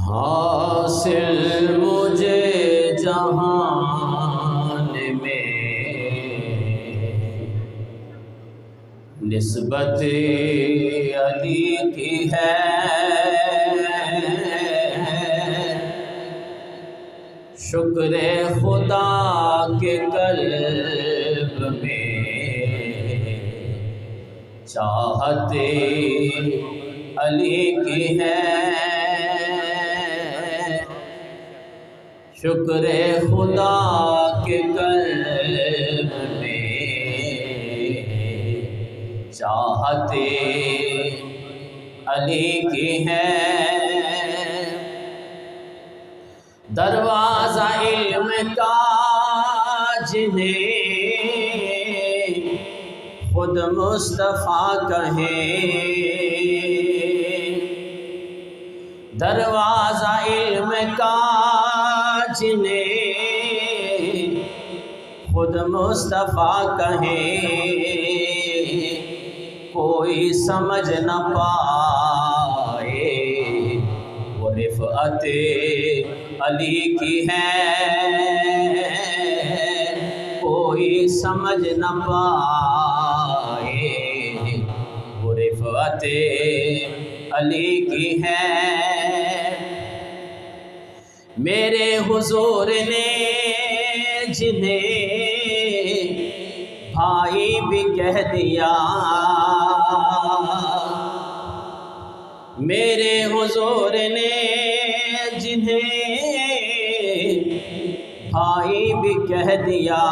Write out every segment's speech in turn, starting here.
حاصل مجھے جہان میں نسبت علی کی ہے، شکر خدا کے قلب میں چاہت علی کی ہے، شکر خدا کے قلب میں چاہت علی کی ہے۔ دروازہ علم کا جنہیں خود مصطفیٰ کہیں، دروازہ علم کا جنہیں خود مصطفیٰ کہیں، کوئی سمجھ نہ پائے وہ رفعت علی کی ہے، کوئی سمجھ نہ پائے وہ رفعت علی کی ہے۔ میرے حضور نے جنہیں بھائی بھی کہہ دیا، میرے حضور نے جنہیں بھائی بھی کہہ دیا،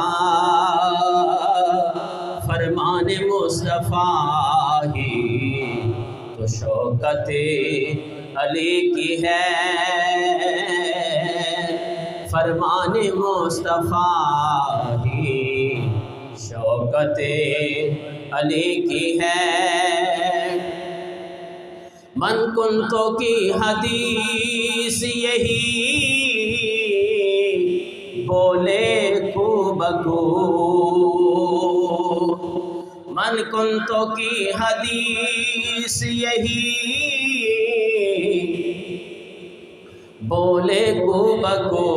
فرمان مصطفیٰ ہی تو شوکت علی کی ہے، فرمان مصطفیٰ ہی شوکت علی کی ہے۔ من کنتو کی حدیث یہی بولے کو بکو، من کنتو کی حدیث یہی بولے کو بکو،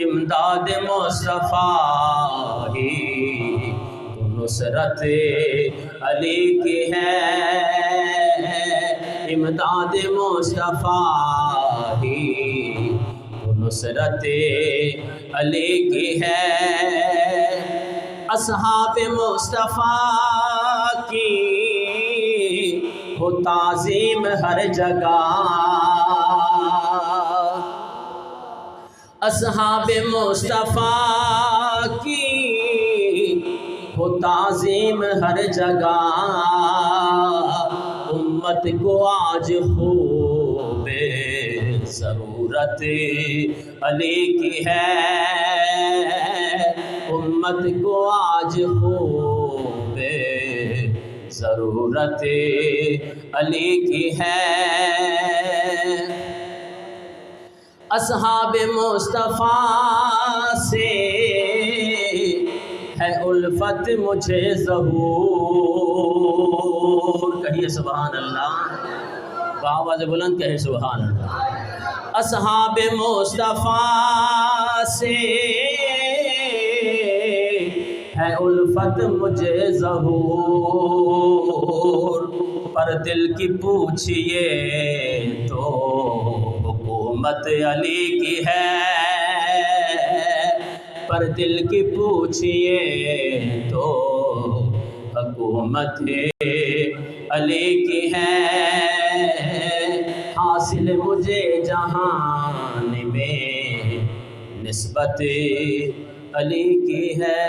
امداد مصطفیٰ ہی تو نصرت علی کی ہے، امداد مصطفیٰ ہی تو نصرت علی کی ہے۔ اصحاب مصطفیٰ کی ہو تعظیم ہر جگہ، اصحاب مصطفیٰ کی ہو تعظیم ہر جگہ، امت کو آج خوب ضرورت علی کی ہے، امت کو آج خوب ضرورت علی کی ہے۔ اصحاب مصطفیٰ سے ہے الفت مجھے ظہور، کہیے سبحان اللہ، آواز بلند کہے سبحان اللہ۔ اصحاب مصطفیٰ سے ہے الفت مجھے ظہور، پر دل کی پوچھئے تو حکومت علی کی ہے، پر دل کی پوچھئے تو حکومت علی کی ہے۔ حاصل مجھے جہان میں نسبت علی کی ہے۔